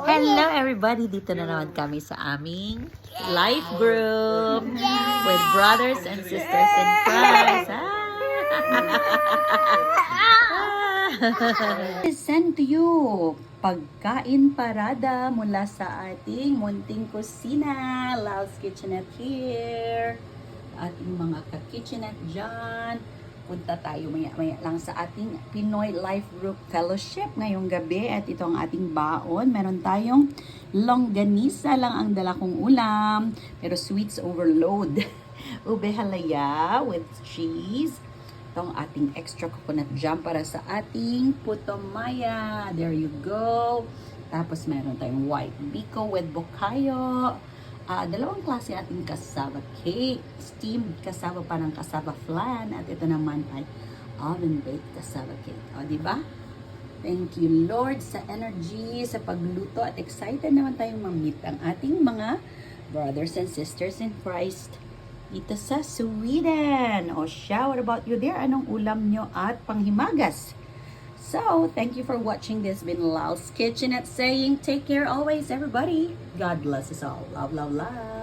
Hello everybody! Dito na naman kami sa aming life group with brothers and sisters in Christ. Send to you pagkain parada mula sa ating munting kusina. Lal's Kitchenette here. Ating mga ka-kitchenette dyan. Punta tayo maya-maya lang sa ating Pinoy Life Group Fellowship ngayong gabi. At ito ang ating baon. Meron tayong longganisa lang ang dala kong ulam. Pero sweets overload. Ube halaya with cheese. Ito ang ating extra coconut jam para sa ating putomaya. There you go. Tapos meron tayong white biko with bokayo. Dalawang klase ating cassava cake. Steamed cassava parang cassava flan. At ito naman ay oven-baked cassava cake. O, diba? Thank you, Lord, sa energy, sa pagluto. At excited naman tayong ma-meet ang ating mga brothers and sisters in Christ dito sa Sweden. O siya, what about you there? Anong ulam nyo at panghimagas? So, thank you for watching this. Been Lal's Kitchenette saying, take care always, everybody. God bless us all. Love, love, love.